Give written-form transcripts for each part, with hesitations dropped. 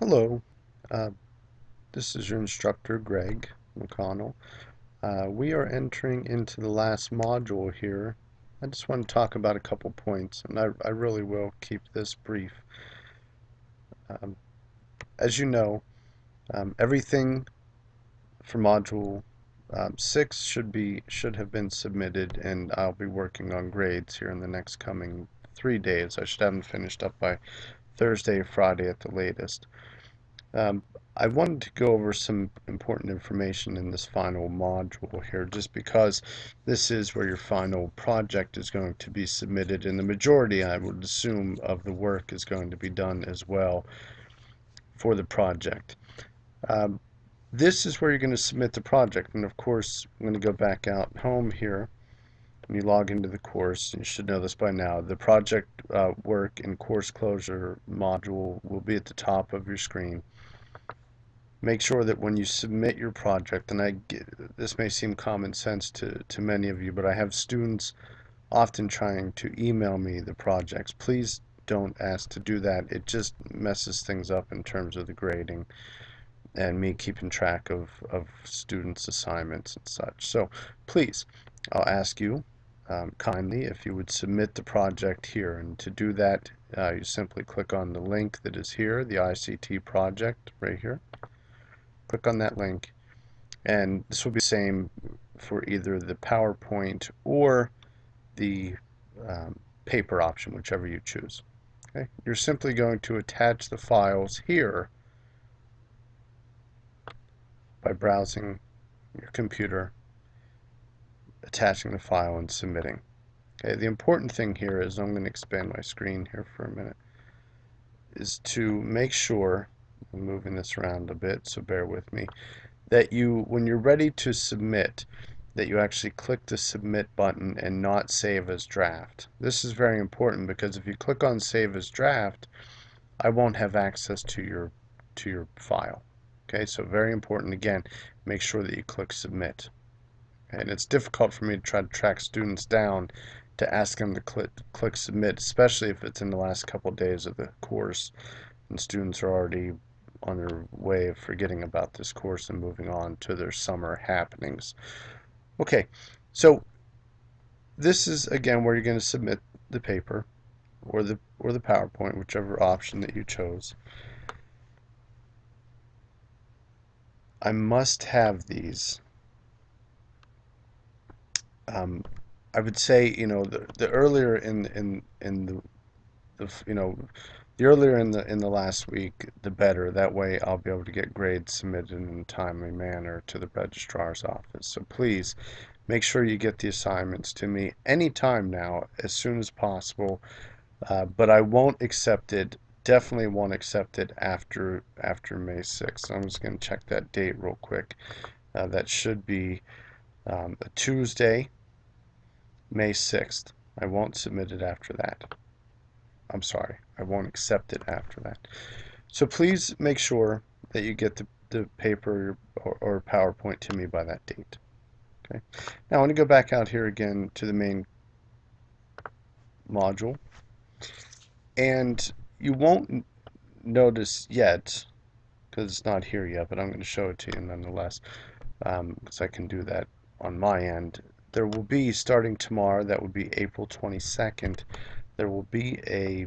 Hello, uh, this is your instructor, Greg McConnell. We are entering into the last module here. I just want to talk about a couple points, and I really will keep this brief. Um, as you know, everything for module 6 should have been submitted, and I'll be working on grades here in the next coming 3 days. I should have them finished up by Thursday or Friday at the latest. Um, I wanted to go over some important information in this final module here, just because this is where your final project is going to be submitted, and the majority, I would assume, of the work is going to be done as well for the project. Um, this is where you're going to submit the project, and of course, I'm going to go back out home here. When you log into the course, you should know this by now, the project work and course closure module will be at the top of your screen. Make sure that when you submit your project, and this may seem common sense to many of you, but I have students often trying to email me the projects. Please don't ask to do that. It just messes things up in terms of the grading and me keeping track of students' assignments and such. So please, I'll ask you kindly if you would submit the project here. And to do that, you simply click on the link that is here, the ICT project right here. Click on that link, and this will be the same for either the PowerPoint or the paper option, whichever you choose. Okay? You're simply going to attach the files here by browsing your computer, attaching the file, and submitting. Okay, the important thing here is, I'm going to expand my screen here for a minute, is to make sure, I'm moving this around a bit, so bear with me, that when you're ready to submit, that you actually click the submit button and not save as draft. This is very important, because if you click on save as draft, I won't have access to your file. Okay, so very important, again, make sure that you click submit. And it's difficult for me to try to track students down to ask them to click submit, especially if it's in the last couple of days of the course and students are already on their way of forgetting about this course and moving on to their summer happenings. Okay, so this is again where you're going to submit the paper or the PowerPoint, whichever option that you chose. I must have these. I would say, the earlier in the earlier in the last week, the better. That way, I'll be able to get grades submitted in a timely manner to the registrar's office. So please make sure you get the assignments to me anytime now, as soon as possible. But I won't accept it. Definitely won't accept it after May 6th. So I'm just going to check that date real quick. That should be a Tuesday, May 6th. I won't submit it after that. I'm sorry, I won't accept it after that. So please make sure that you get the paper or PowerPoint to me by that date. Okay. Now I want to go back out here again to the main module, and you won't notice yet because it's not here yet, but I'm going to show it to you nonetheless, because I can do that on my end. There will be, starting tomorrow, that would be April 22nd, there will be a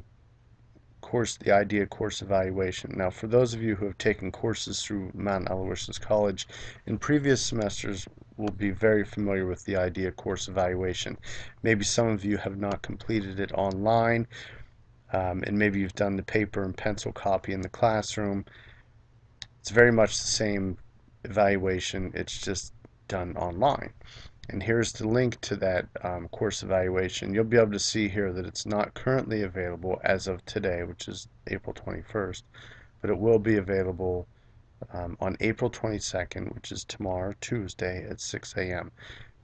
course, the IDEA course evaluation. Now, for those of you who have taken courses through Mount Aloysius College in previous semesters, will be very familiar with the IDEA course evaluation. Maybe some of you have not completed it online, and maybe you've done the paper and pencil copy in the classroom. It's very much the same evaluation, it's just done online. And here's the link to that course evaluation. You'll be able to see here that it's not currently available as of today, which is April 21st, but it will be available on April 22nd, which is tomorrow, Tuesday, at 6 a.m.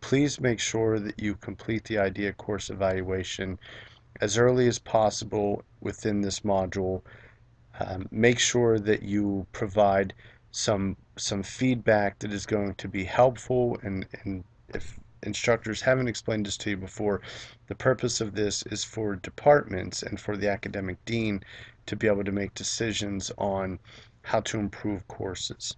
Please make sure that you complete the IDEA course evaluation as early as possible within this module. Make sure that you provide some feedback that is going to be helpful, and if instructors haven't explained this to you before, the purpose of this is for departments and for the academic dean to be able to make decisions on how to improve courses.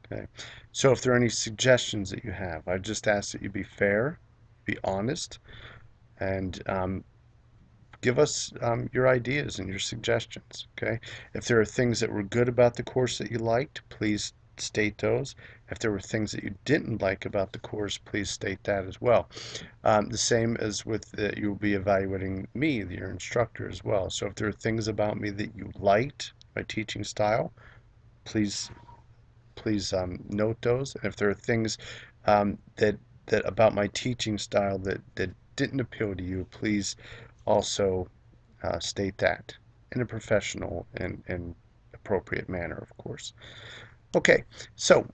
Okay, so if there are any suggestions that you have, I just ask that you be fair, be honest, and give us your ideas and your suggestions. Okay, if there are things that were good about the course that you liked, please state those. If there were things that you didn't like about the course, please state that as well. The same as with you'll be evaluating me, your instructor, as well. So if there are things about me that you liked, my teaching style, please note those. And if there are things that about my teaching style that didn't appeal to you, please also state that in a professional and appropriate manner, of course. Okay, so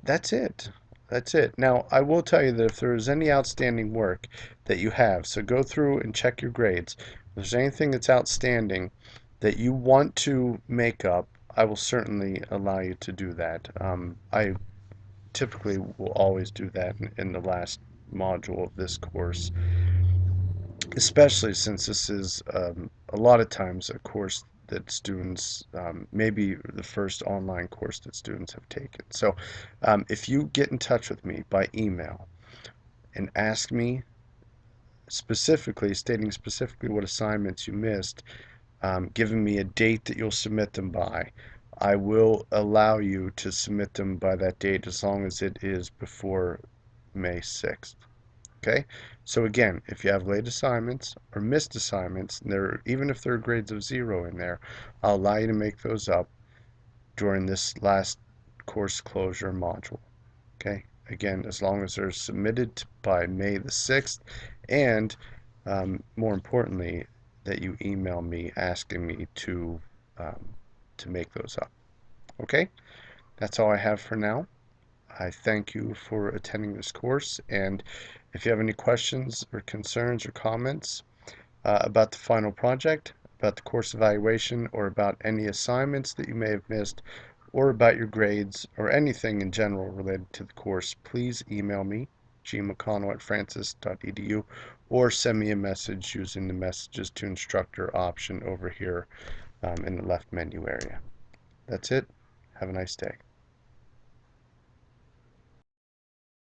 that's it. That's it. Now, I will tell you that if there is any outstanding work that you have, so go through and check your grades. If there's anything that's outstanding that you want to make up, I will certainly allow you to do that. I typically will always do that in the last module of this course, especially since this is a lot of times a course that students, maybe the first online course that students have taken. So if you get in touch with me by email and ask me specifically, stating specifically what assignments you missed, giving me a date that you'll submit them by, I will allow you to submit them by that date as long as it is before May 6th. Okay, so again, if you have late assignments or missed assignments, and even if there are grades of 0 in there, I'll allow you to make those up during this last course closure module. Okay, again, as long as they're submitted by May the 6th, and more importantly, that you email me asking me to make those up. Okay, that's all I have for now. I thank you for attending this course, and if you have any questions or concerns or comments about the final project, about the course evaluation, or about any assignments that you may have missed, or about your grades, or anything in general related to the course, please email me, gmcconnell@francis.edu, or send me a message using the Messages to Instructor option over here in the left menu area. That's it. Have a nice day.